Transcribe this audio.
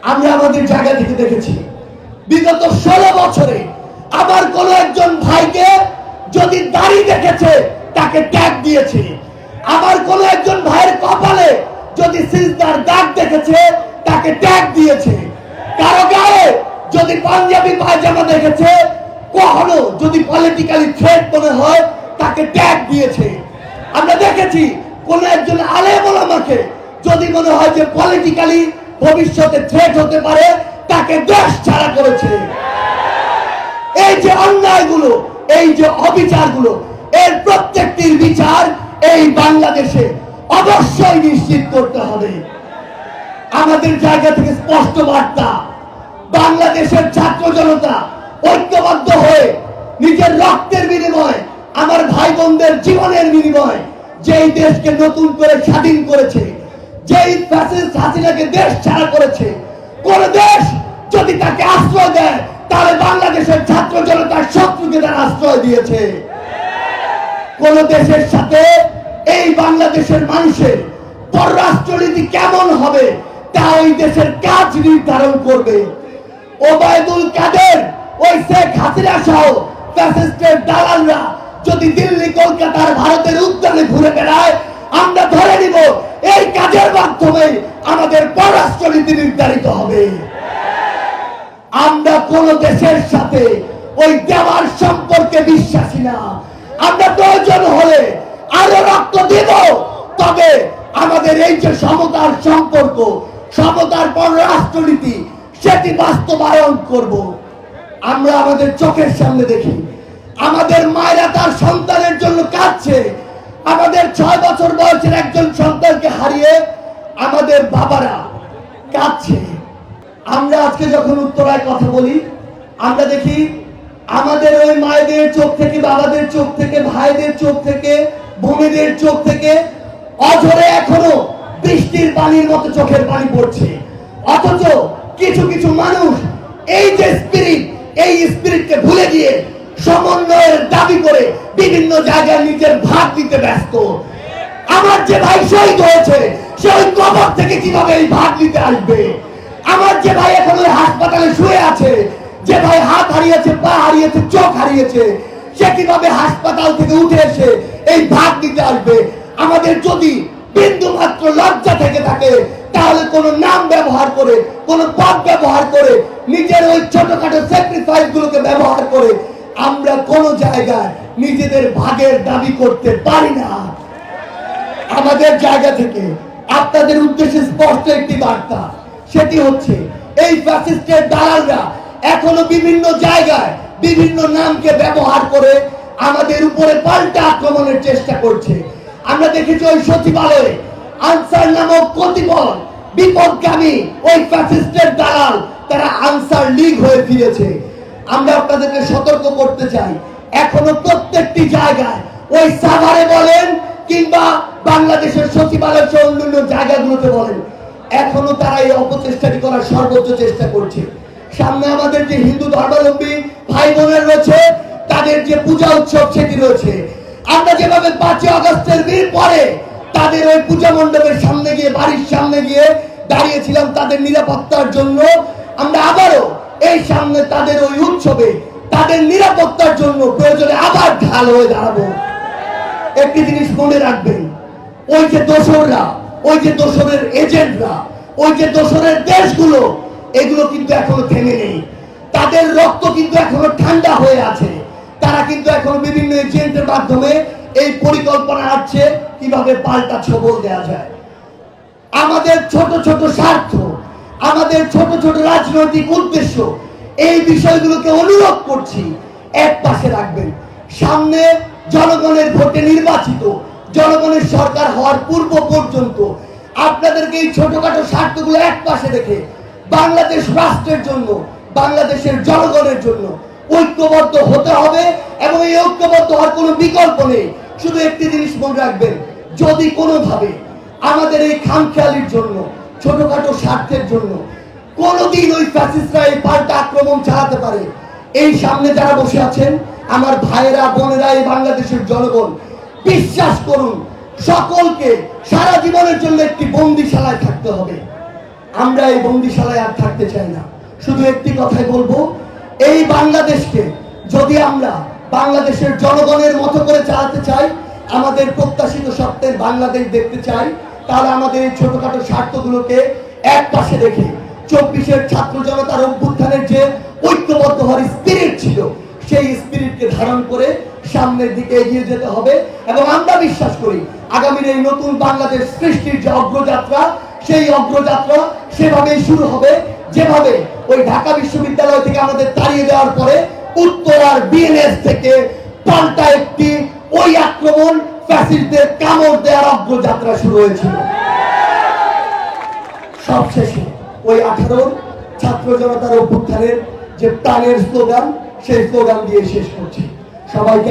আমরা আমাদের জায়গা থেকে দেখেছি বিগত 16 বছরে আমার কোন একজন ভাইকে যদি দাড়ি দেখেছে তাকে ট্যাগ দিয়েছে, আমার কোন একজন ভাইয়ের কপালে যদি সিজদার দাগ দেখেছে তাকে ট্যাগ দিয়েছে, কারো গায়ে যদি পাঞ্জাবি পায়জামা দেখেছে, কখনো যদি পলিটিক্যালি থ্রেট মনে হয় তাকে ট্যাগ দিয়েছে। আমরা দেখেছি কোন একজন আলেম ওলামাকে যদি মনে হয় যে পলিটিক্যালি ভবিষ্যতে থ্রেট হতে পারে তাকে দেশ ছাড়া করেছে। এই যে অন্যায়গুলো, এই যে অবিচারগুলো, এর প্রত্যেকটির বিচার এই বাংলাদেশে অবশ্যই নিশ্চিত করতে হবে। আমাদের জায়গা থেকে স্পষ্ট বার্তা, বাংলাদেশের ছাত্র জনতা ঐক্যবদ্ধ হয়ে নিজের রক্তের বিনিময়ে, আমার ভাই বোনদের জীবনের বিনিময়ে যেই দেশকে নতুন করে স্বাধীন করেছে, যেই ফ্যাসিস্ট হাসিনাকে দেশ ছাড়া করেছে, কোন দেশ যদি তাকে আশ্রয় দেয় তাহলে বাংলাদেশের ছাত্র জনতার শত্রুকে তারা আশ্রয় দিয়েছে। কোন দেশের সাথে এই বাংলাদেশের মানুষের পররাষ্ট্রনীতি কেমন হবে তা ওই দেশের কাজ নির্ধারণ করবে। ওবায়দুল কাদের, ওই শেখ হাসিনা সহ ফ্যাসিস্টের দালালরা যদি দিল্লি, কলকাতার, ভারতের উদ্যানে ঘুরে বেড়ায়, আমরা ধরে নিব এই কাজের মাধ্যমে আমাদের পররাষ্ট্রনীতি নির্ধারিত হবে। আমরা কোন দেশের সাথে ওই দেওয়ার সম্পর্কে বিশ্বাসী না। আমরা প্রয়োজন হলে আরো রক্ত দিব, তবে আমাদের এই যে সমতার সম্পর্ক, সমতার পররাষ্ট্রনীতি, সেটি বাস্তবায়ন করব। আমরা আমাদের চোখের সামনে দেখি আমাদের মায়েরা তার সন্তানের জন্য কাঁদছে, আমাদের 6 বছর বয়সের একজন সন্তানকে হারিয়ে আমাদের বাবারা কাঁদছে। আমরা আজকে যখন উত্তরায় কথা বলি, আমরা দেখি আমাদের ওই মায়েদের চোখ থেকে, বাবাদের চোখ থেকে, ভাইদের চোখ থেকে, বোনেদের চোখ থেকে অঝরে এখনো বৃষ্টির পানির মতো চোখের পানি পড়ছে। অথচ কিছু কিছু মানুষ এই যে স্পিরিট, এই স্পিরিটকে ভুলে গিয়ে সমন্বয়ের দাবি করে বিভিন্ন জায়গায় নিজের ভাগ দিতে ব্যস্ত। আমার যে ভাই শহীদ হয়েছে সে ওই কবর থেকে কিভাবে এই ভাগ দিতে আসবে? আমার যে ভাই এখন ওই হাসপাতালে শুয়ে আছে, যে ভাই হাত হারিয়েছে, পা হারিয়েছে, চোখ হারিয়েছে, সে কিভাবে হাসপাতাল থেকে উঠে এসে এই ভাগ দিতে আসবে? আমাদের যদি বিন্দু মাত্র লজ্জা থেকে থাকে তাহলে কোন নাম ব্যবহার করে, কোন পদ ব্যবহার করে, নিজের ওই ছোটখাটো স্যাক্রিফাইস গুলোকে ব্যবহার করে আমরা কোন জায়গায় নিজেদের ভাগের দাবি করতে পারি না। আমাদের জায়গা থেকে আপনাদের উদ্দেশ্যে স্পষ্ট একটি বার্তা, সেটি হচ্ছে এই ফ্যাসিস্টের দালালরা এখনো বিভিন্ন জায়গায় বিভিন্ন নামকে ব্যবহার করে আমাদের উপরে পাল্টা আক্রমণের চেষ্টা করছে। আমরা দেখেছি ওই সচিবালয়ে আনসার নামক কতিপয় বিপদগামী ওই ফ্যাসিস্টের দালাল তারা আনসার লীগ হয়ে ফিরেছে। আমরা আপনাদেরকে সতর্ক করতে চাই, এখনো প্রত্যেকটি জায়গায় ওই সাভারে বলেন কিংবা বাংলাদেশের সচিবালয় সহ অন্যান্য জায়গাগুলোতে বলেন, এখনো তারা এই অপচেষ্টাটি করার সর্বোচ্চ চেষ্টা করছে। সামনে আমাদের যে হিন্দু ধর্মাবলম্বী ভাই বোনের রয়েছে, তাদের যে পূজা উৎসব সেটি রয়েছে। আমরা যেভাবে 5 আগস্টের দিন পরে তাদের ওই পূজা মণ্ডপের সামনে গিয়ে, বাড়ির সামনে গিয়ে দাঁড়িয়েছিলাম তাদের নিরাপত্তার জন্য, আমরা আবারও এই সামনে তাদের ওই উৎসবে তাদের নিরাপত্তার জন্য প্রয়োজনে আবার ঢাল হয়ে দাঁড়াবো। একটি জিনিস মনে রাখবেন, ওই যে দোসররা, ওই যে দোসরের এজেন্টরা, ওই যে দোসরের দেশগুলো, এগুলো কিন্তু এখনো থেমে নেই। তাদের রক্ত কিন্তু এখনো ঠান্ডা হয়ে আছে। তারা কিন্তু এখন বিভিন্ন এজেন্টের মাধ্যমে এই পরিকল্পনা আছে কিভাবে পাল্টা ছবল দেওয়া যায়। আমাদের ছোট ছোট স্বার্থ, আমাদের ছোট ছোট রাজনৈতিক উদ্দেশ্য, এই বিষয়গুলোকে অনুরোধ করছি এক পাশে রাখবেন। সামনে জনগণের ভোটে নির্বাচিত জনগণের সরকার হওয়ার পূর্ব পর্যন্ত আপনাদেরকে এই ছোটখাটো স্বার্থগুলো এক পাশে রেখে বাংলাদেশ রাষ্ট্রের জন্য, বাংলাদেশের জনগণের জন্য ঐক্যবদ্ধ হতে হবে। এবং এই ঐক্যবদ্ধ হওয়ার কোনো বিকল্প নেই। শুধু একটি জিনিস মনে রাখবেন, যদি কোনোভাবে আমাদের এই খামখেয়ালির জন্য, ছোটখাটো স্বার্থের জন্য কোনোদিন ওই ফ্যাসিস্টরা এই পাল্টা আক্রমণ চালাতে পারে, এই সামনে যারা বসে আছেন আমার ভাইয়েরা, বোনেরা, এই বাংলাদেশের জনগণ, বিশ্বাস করুন সকলকে সারা জীবনের জন্য একটি বন্দিশালায় থাকতে হবে। আমরা এই বন্দিশালায় আর থাকতে চাই না। শুধু একটি কথাই বলবো, এই বাংলাদেশকে যদি আমরা বাংলাদেশের জনগণের মতো করে চালাতে চাই, আমাদের প্রত্যাশিত স্বপ্নের বাংলাদেশ দেখতে চাই, তাহলে আমাদের এই ছোটখাটো স্বার্থগুলোকে এক পাশে রেখে 24-এর ছাত্র জনতার অভ্যুত্থানের যে ঐক্যবদ্ধ হওয়ার স্পিরিট ছিল, সেই স্পিরিটকে ধারণ করে সামনের দিকে এগিয়ে যেতে হবে। এবং আমরা বিশ্বাস করি আগামীর এই নতুন বাংলাদেশ সৃষ্টির যে অগ্রযাত্রা, সেই অগ্রযাত্রা সেভাবেই শুরু হবে, যেভাবে ওই ঢাকা বিশ্ববিদ্যালয় থেকে আমাদের তাড়িয়ে দেওয়ার পরে উত্তরার বিএনএস থেকে পাল্টা একটি ওই আক্রমণ ফ্যাসিস্টদের কামড় দেওয়ার অগ্রযাত্রা শুরু হয়েছিল। সবশেষে ওই 18 ছাত্র জনতার অভ্যুত্থানের যে প্রাণের স্লোগান, সেই স্লোগান দিয়ে শেষ করছি। সবাইকে